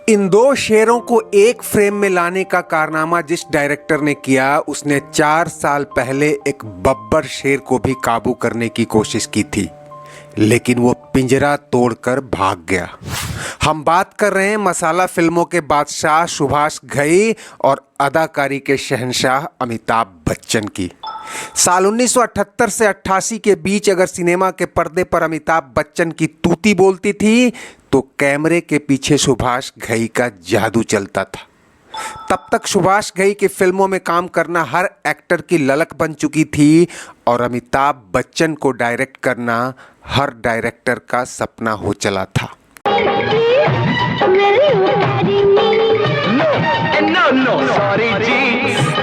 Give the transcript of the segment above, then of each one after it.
इन दो शेरों को एक फ्रेम में लाने का कारनामा जिस डायरेक्टर ने किया, उसने 4 साल पहले एक बब्बर शेर को भी काबू करने की कोशिश की थी, लेकिन वो पिंजरा तोड़कर भाग गया। हम बात कर रहे हैं मसाला फिल्मों के बादशाह सुभाष घई और अदाकारी के शहंशाह अमिताभ बच्चन की। साल 1978 से 88 के बीच अगर सिनेमा के पर्दे पर अमिताभ बच्चन की तूती बोलती थी तो कैमरे के पीछे सुभाष घई का जादू चलता था। तब तक सुभाष घई की फिल्मों में काम करना हर एक्टर की ललक बन चुकी थी और अमिताभ बच्चन को डायरेक्ट करना हर डायरेक्टर का सपना हो चला था।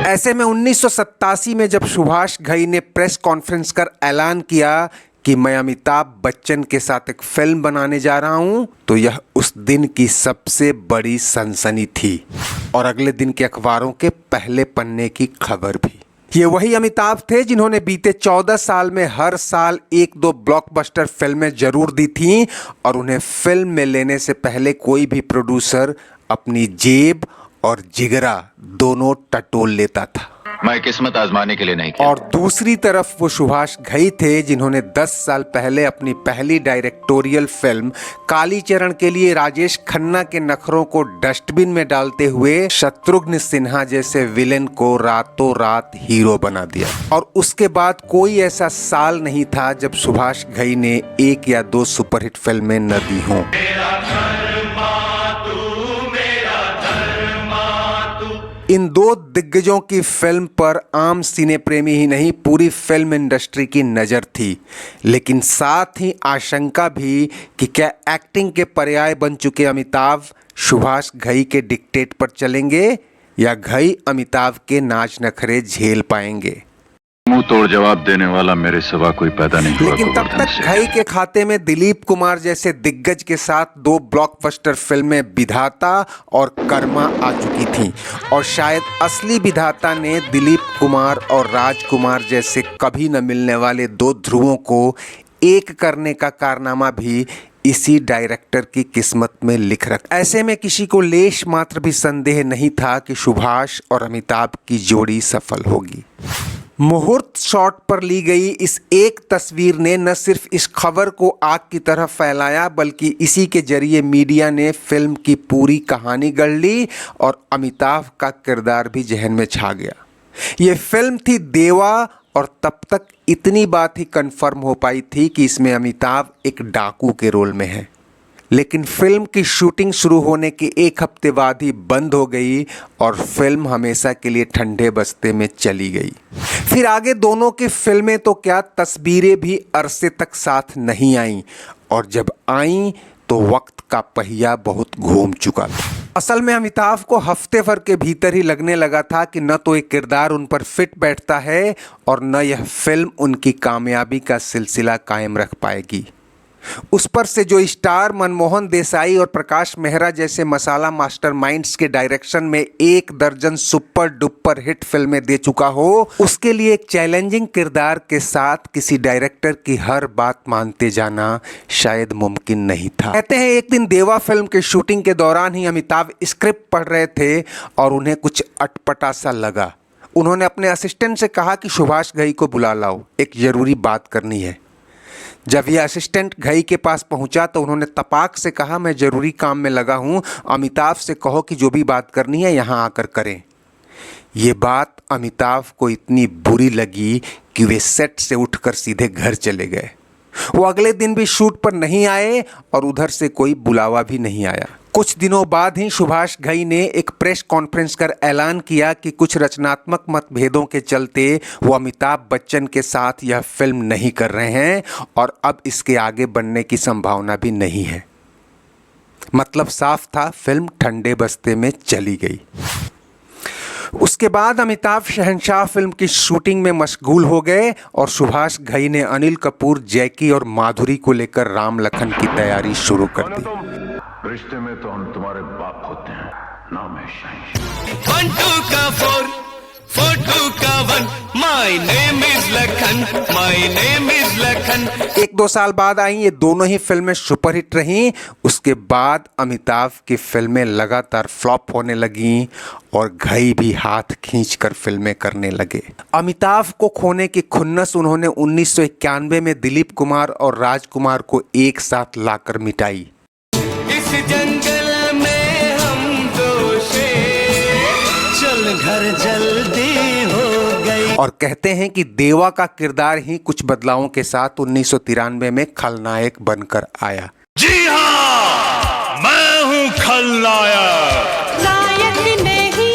ऐसे में 1987 में जब सुभाष घई ने प्रेस कॉन्फ्रेंस कर ऐलान किया कि मैं अमिताभ बच्चन के साथ एक फिल्म बनाने जा रहा हूं, तो यह उस दिन की सबसे बड़ी सनसनी थी और अगले दिन के अखबारों के पहले पन्ने की खबर भी। ये वही अमिताभ थे जिन्होंने बीते 14 साल में हर साल 1-2 ब्लॉकबस्टर फिल्में जरूर दी थीं और उन्हें फिल्म में लेने से पहले कोई भी प्रोड्यूसर अपनी जेब और जिगरा दोनों टटोल लेता था। मैं किस्मत आजमाने के लिए नहीं किया। और दूसरी तरफ वो सुभाष घई थे जिन्होंने 10 साल पहले अपनी पहली डायरेक्टोरियल फिल्म कालीचरण के लिए राजेश खन्ना के नखरों को डस्टबिन में डालते हुए शत्रुघ्न सिन्हा जैसे विलेन को रातों रात हीरो बना दिया। और उसके बाद कोई ऐसा साल नहीं था जब सुभाष घई ने 1 या 2 सुपरहिट फिल्में न दी हों। इन दो दिग्गजों की फिल्म पर आम सिने प्रेमी ही नहीं, पूरी फिल्म इंडस्ट्री की नज़र थी, लेकिन साथ ही आशंका भी कि क्या एक्टिंग के पर्याय बन चुके अमिताभ सुभाष घई के डिक्टेट पर चलेंगे या घई अमिताभ के नाच नखरे झेल पाएंगे। मुंह तोड़ जवाब देने वाला मेरे सिवा कोई पैदा नहीं हुआ। लेकिन तब तक घई के खाते में दिलीप कुमार जैसे दिग्गज के साथ 2 ब्लॉकबस्टर फिल्में विधाता और कर्मा आ चुकी थीं और शायद असली विधाता ने दिलीप कुमार और राजकुमार जैसे कभी न मिलने वाले 2 ध्रुवों को एक करने का कारनामा भी इसी डायरेक्टर की किस्मत में लिख रखा। ऐसे में किसी को लेश मात्र भी संदेह नहीं था कि सुभाष और अमिताभ की जोड़ी सफल होगी। मुहूर्त शॉट पर ली गई इस एक तस्वीर ने न सिर्फ इस खबर को आग की तरह फैलाया, बल्कि इसी के जरिए मीडिया ने फिल्म की पूरी कहानी गढ़ ली और अमिताभ का किरदार भी जहन में छा गया। ये फिल्म थी देवा और तब तक इतनी बात ही कंफर्म हो पाई थी कि इसमें अमिताभ एक डाकू के रोल में है। लेकिन फिल्म की शूटिंग शुरू होने के 1 हफ्ते बाद ही बंद हो गई और फिल्म हमेशा के लिए ठंडे बस्ते में चली गई। फिर आगे दोनों की फिल्में तो क्या, तस्वीरें भी अरसे तक साथ नहीं आईं और जब आईं तो वक्त का पहिया बहुत घूम चुका था। असल में अमिताभ को हफ्ते भर के भीतर ही लगने लगा था कि न तो एक किरदार उन पर फिट बैठता है और न यह फिल्म उनकी कामयाबी का सिलसिला कायम रख पाएगी। उस पर से जो स्टार मनमोहन देसाई और प्रकाश मेहरा जैसे मसाला मास्टरमाइंड्स के डायरेक्शन में 1 दर्जन सुपर डुपर हिट फिल्में दे चुका हो, उसके लिए एक चैलेंजिंग किरदार के साथ किसी डायरेक्टर की हर बात मानते जाना शायद मुमकिन नहीं था। कहते हैं एक दिन देवा फिल्म के शूटिंग के दौरान ही अमिताभ स्क्रिप्ट पढ़ रहे थे और उन्हें कुछ अटपटा सा लगा। उन्होंने अपने असिस्टेंट से कहा कि सुभाष घई को बुला लाओ, एक जरूरी बात करनी है। जब यह असिस्टेंट घई के पास पहुंचा तो उन्होंने तपाक से कहा, मैं जरूरी काम में लगा हूं, अमिताभ से कहो कि जो भी बात करनी है यहां आकर करें। ये बात अमिताभ को इतनी बुरी लगी कि वे सेट से उठकर सीधे घर चले गए। वो अगले दिन भी शूट पर नहीं आए और उधर से कोई बुलावा भी नहीं आया। कुछ दिनों बाद ही सुभाष घई ने एक प्रेस कॉन्फ्रेंस कर ऐलान किया कि कुछ रचनात्मक मतभेदों के चलते वो अमिताभ बच्चन के साथ यह फिल्म नहीं कर रहे हैं और अब इसके आगे बढ़ने की संभावना भी नहीं है। मतलब साफ था, फिल्म ठंडे बस्ते में चली गई। उसके बाद अमिताभ शहंशाह फिल्म की शूटिंग में मशगूल हो गए और सुभाष घई ने अनिल कपूर, जैकी और माधुरी को लेकर राम लखन की तैयारी शुरू कर दी। रिश्ते में तो हम तुम्हारे बाप होते हैं, नाम है शाहीन। 1 2 का 4 4 2 का 1 My name is Lakhan, my name is Lakhan। 1-2 साल बाद आई ये दोनों ही फिल्में सुपरहिट रहीं। उसके बाद अमिताभ की फिल्में लगातार फ्लॉप होने लगीं और घई भी हाथ खींचकर फिल्में करने लगे। अमिताभ को खोने की खुन्नस उन्होंने 1991 में दिलीप कुमार और राजकुमार को एक साथ लाकर मिटाई। इस जंगल में हम दो शेर, चल घर जल्दी हो गई। और कहते हैं कि देवा का किरदार ही कुछ बदलावों के साथ 1993 में खलनायक बनकर आया। जी हाँ, मैं हूँ खलनायक। नायक नहीं।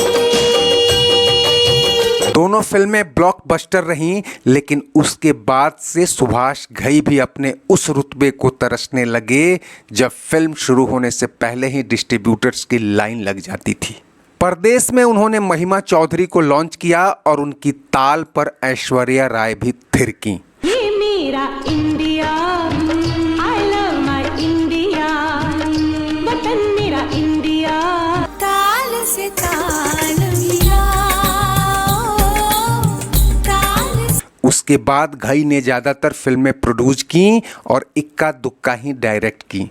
दोनों फिल्में ब्लॉकबस्टर रहीं, लेकिन उसके बाद से सुभाष घई भी अपने उस रुतबे को तरसने लगे जब फिल्म शुरू होने से पहले ही डिस्ट्रीब्यूटर्स की लाइन लग जाती थी। परदेश में उन्होंने महिमा चौधरी को लॉन्च किया और उनकी ताल पर ऐश्वर्या राय भी थिरकी। ये मेरा India, I love my India, वतन मेरा इंडिया, ताल से ताल मिलाओ, ताल से। उसके बाद घई ने ज़्यादातर फिल्में प्रोड्यूस की और इक्का दुक्का ही डायरेक्ट की।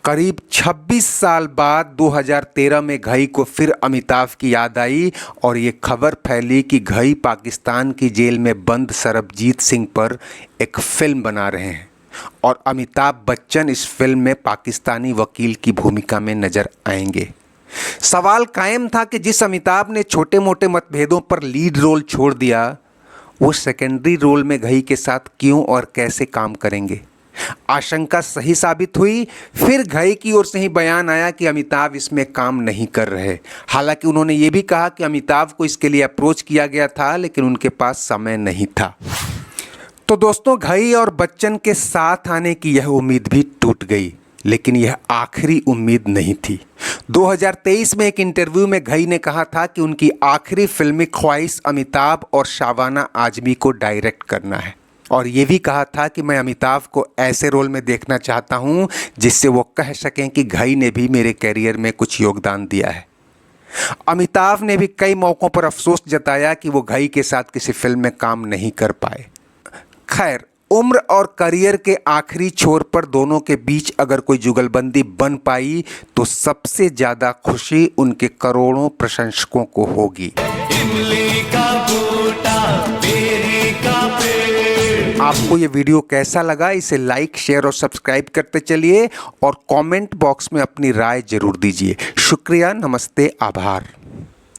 करीब 26 साल बाद 2013 में घई को फिर अमिताभ की याद आई और ये खबर फैली कि घई पाकिस्तान की जेल में बंद सरबजीत सिंह पर एक फिल्म बना रहे हैं और अमिताभ बच्चन इस फिल्म में पाकिस्तानी वकील की भूमिका में नजर आएंगे। सवाल कायम था कि जिस अमिताभ ने छोटे मोटे मतभेदों पर लीड रोल छोड़ दिया, वो सेकेंडरी रोल में घई के साथ क्यों और कैसे काम करेंगे। आशंका सही साबित हुई। फिर घई की ओर से ही बयान आया कि अमिताभ इसमें काम नहीं कर रहे। हालांकि उन्होंने ये भी कहा कि अमिताभ को इसके लिए अप्रोच किया गया था, लेकिन उनके पास समय नहीं था। तो दोस्तों, घई और बच्चन के साथ आने की यह उम्मीद भी टूट गई, लेकिन यह आखिरी उम्मीद नहीं थी। 2023 में एक इंटरव्यू में घई ने कहा था कि उनकी आखिरी फिल्मी ख्वाहिश अमिताभ और शाबाना आजमी को डायरेक्ट करना है और ये भी कहा था कि मैं अमिताभ को ऐसे रोल में देखना चाहता हूँ जिससे वो कह सकें कि घई ने भी मेरे कैरियर में कुछ योगदान दिया है। अमिताभ ने भी कई मौक़ों पर अफसोस जताया कि वो घई के साथ किसी फिल्म में काम नहीं कर पाए। खैर, उम्र और करियर के आखिरी छोर पर दोनों के बीच अगर कोई जुगलबंदी बन पाई तो सबसे ज़्यादा खुशी उनके करोड़ों प्रशंसकों को होगी। इमली का बूटा, बेरी का पेड़। आपको ये वीडियो कैसा लगा, इसे लाइक, शेयर और सब्सक्राइब करते चलिए और कमेंट बॉक्स में अपनी राय जरूर दीजिए। शुक्रिया, नमस्ते, आभार।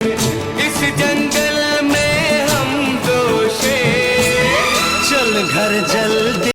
इस जंगल में हम दो शेर, चल घर जल्दी।